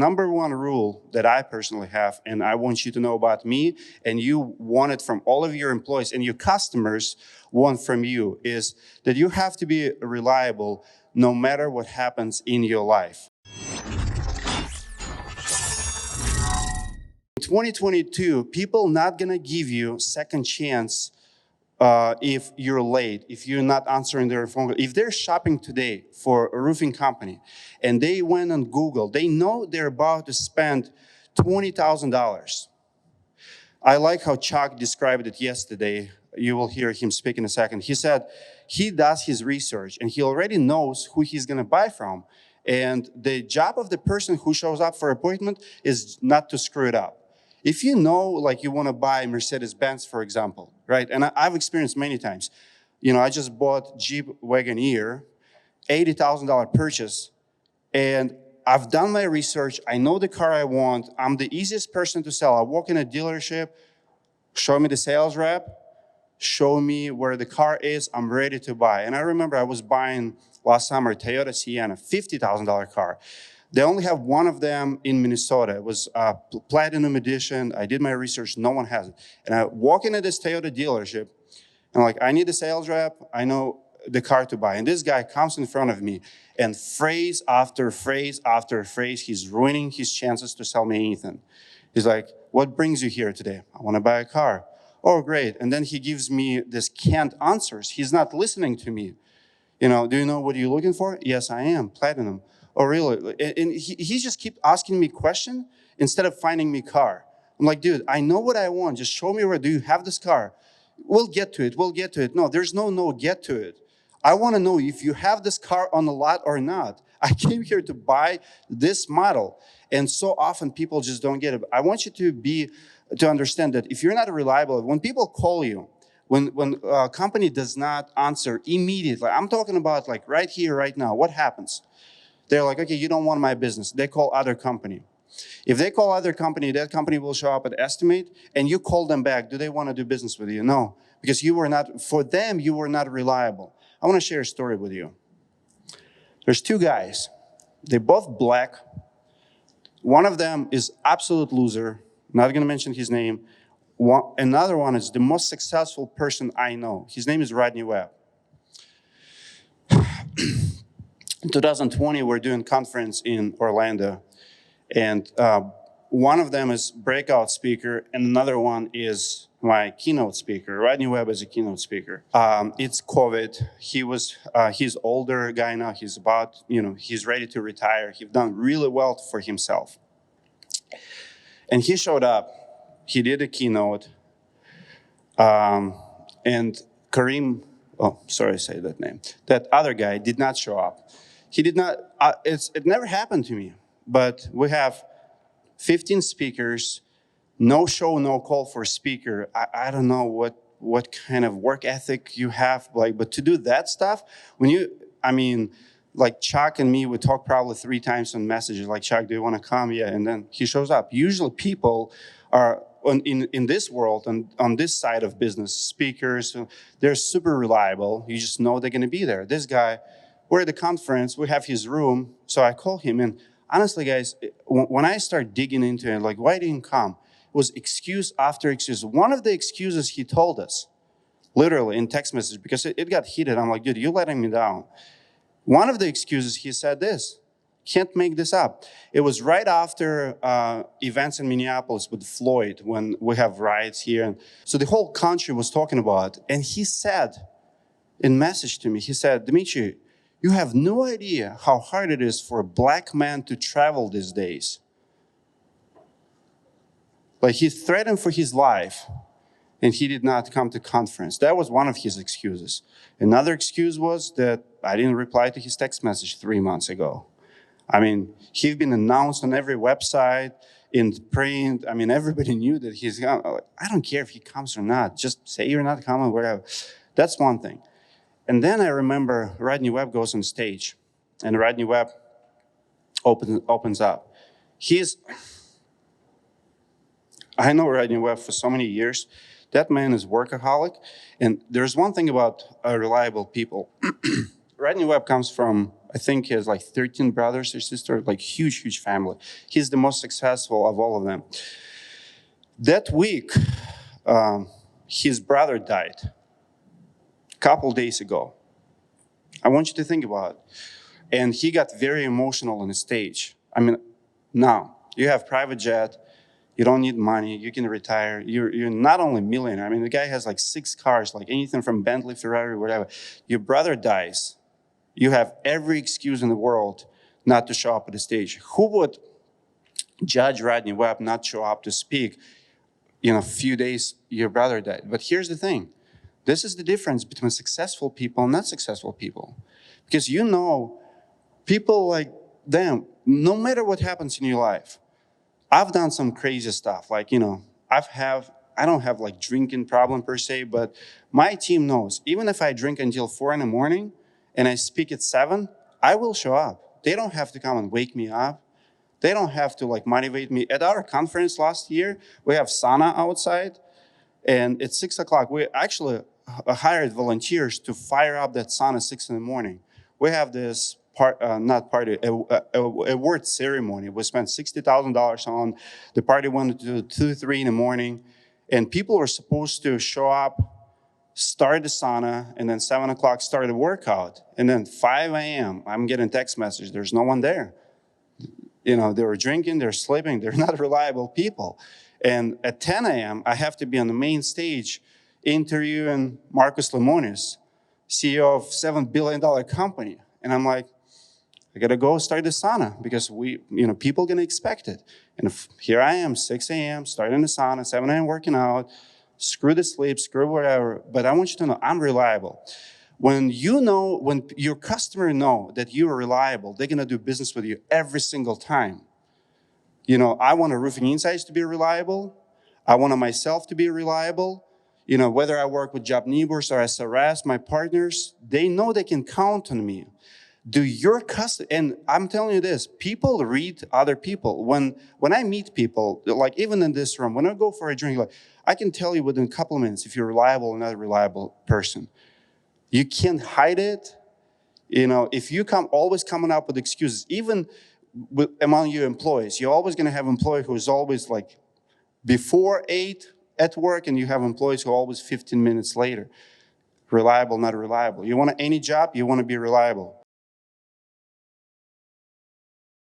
Number one rule that I personally have, and I want you to know about me, and you want it from all of your employees and your customers want from you, is that you have to be reliable no matter what happens in your life. In 2022, people not gonna give you second chance if you're late, if you're not answering their phone call. If they're shopping today for a roofing company and they went on Google, they know they're about to spend $20,000. I like how Chuck described it yesterday. You will hear him speak in a second. He said he does his research and he already knows who he's gonna buy from. And the job of the person who shows up for appointment is not to screw it up. If you know, like you want to buy Mercedes-Benz, for example, right? And I've experienced many times. You know, I just bought Jeep Wagoneer, $80,000 purchase, and I've done my research. I know the car I want. I'm the easiest person to sell. I walk in a dealership, show me the sales rep, show me where the car is, I'm ready to buy. And I remember I was buying last summer a Toyota Sienna, $50,000 car. They only have one of them in Minnesota. It was a Platinum Edition. I did my research, no one has it. And I walk into this Toyota dealership, and I'm like, I need a sales rep, I know the car to buy. And this guy comes in front of me, and phrase after phrase after phrase, he's ruining his chances to sell me anything. He's like, what brings you here today? I want to buy a car. Oh, great. And then he gives me this canned answers. He's not listening to me. You know, do you know what you're looking for? Yes, I am, Platinum. Oh, really? And he just keeps asking me questions instead of finding me car. I'm like, dude, I know what I want. Just show me where. Do you have this car? We'll get to it. We'll get to it. No, there's no get to it. I want to know if you have this car on the lot or not. I came here to buy this model. And so often people just don't get it. I want you to understand that if you're not reliable, when people call you, when a company does not answer immediately, I'm talking about like right here, right now, what happens? They're like, okay, you don't want my business. They call other company. If they call other company, that company will show up at estimate, and you call them back. Do they want to do business with you? No, because you were not, for them, you were not reliable. I want to share a story with you. There's two guys. They're both black. One of them is absolute loser. Not going to mention his name. Another one is the most successful person I know. His name is Rodney Webb. In 2020, we're doing conference in Orlando, and one of them is breakout speaker, and another one is my keynote speaker. Rodney Webb is a keynote speaker. It's COVID. He's older guy now. He's about, he's ready to retire. He's done really well for himself. And he showed up. He did a keynote, and Kareem, oh, sorry, I say that name. That other guy did not show up. He did not, it never happened to me, but we have 15 speakers, no show, no call for speaker. I don't know what kind of work ethic you have, but to do that stuff, like Chuck and me would talk probably 3 times on messages, like, Chuck, do you want to come? Yeah, and then he shows up. Usually people are, in this world and on this side of business, speakers, they're super reliable. You just know they're going to be there. This guy, we're at the conference, we have his room, so I call him, and honestly, guys, when I start digging into it, like, why didn't he come? It was excuse after excuse. One of the excuses he told us, literally in text message, because it got heated. I'm like, dude, you're letting me down. One of the excuses, he said this, can't make this up. It was right after events in Minneapolis with Floyd, when we have riots here. And so the whole country was talking about it. And he said, in message to me, he said, Dmitry, you have no idea how hard it is for a black man to travel these days. Like, he threatened for his life, and he did not come to conference. That was one of his excuses. Another excuse was that I didn't reply to his text message 3 months ago. He'd been announced on every website, in print. Everybody knew that he's coming. I don't care if he comes or not. Just say you're not coming, whatever. That's one thing. And then I remember Rodney Webb goes on stage, and Rodney Webb opens up. I know Rodney Webb for so many years. That man is workaholic. And there's one thing about reliable people. Rodney Webb comes from I think he has like 13 brothers or sisters, like huge, huge family. He's the most successful of all of them. That week, his brother died a couple days ago. I want you to think about it. And he got very emotional on the stage. I mean, now you have private jet, you don't need money, you can retire. You're not only a millionaire. I mean, the guy has like 6 cars, like anything from Bentley, Ferrari, whatever. Your brother dies. You have every excuse in the world not to show up at the stage. Who would judge Rodney Webb not show up to speak? A few days your brother died. But here's the thing. This is the difference between successful people and not successful people. Because people like them, no matter what happens in your life, I've done some crazy stuff. Like, I don't have like drinking problem per se, but my team knows, even if I drink until 4 in the morning and I speak at 7, I will show up. They don't have to come and wake me up. They don't have to like motivate me. At our conference last year, we have sauna outside, and at 6 o'clock, we actually hired volunteers to fire up that sauna at 6 in the morning. We have this award ceremony. We spent $60,000 on. The party went to 2, 3 in the morning, and people were supposed to show up, start the sauna, and then 7 o'clock start the workout. And then 5 a.m., I'm getting text message, there's no one there. They were drinking, they're sleeping, they're not reliable people. And at 10 a.m., I have to be on the main stage interviewing Marcus Lemonis, CEO of $7 billion company. And I'm like, I gotta go start the sauna because people gonna expect it. And here I am, 6 a.m., starting the sauna, 7 a.m. working out, screw the sleep, screw whatever. But I want you to know I'm reliable. When your customer know that you are reliable, they're gonna do business with you every single time. I want a Roofing Insights to be reliable. I want myself to be reliable. Whether I work with Job Neighbors or SRS, my partners, they know they can count on me. Do your customer, and I'm telling you this, people read other people. When I meet people, like even in this room, when I go for a drink, I can tell you within a couple of minutes if you're reliable or not a reliable person. You can't hide it. If you always coming up with excuses, even among your employees, you're always going to have an employee who's always like before 8 at work, and you have employees who are always 15 minutes later. Reliable, not reliable. You want any job, you want to be reliable.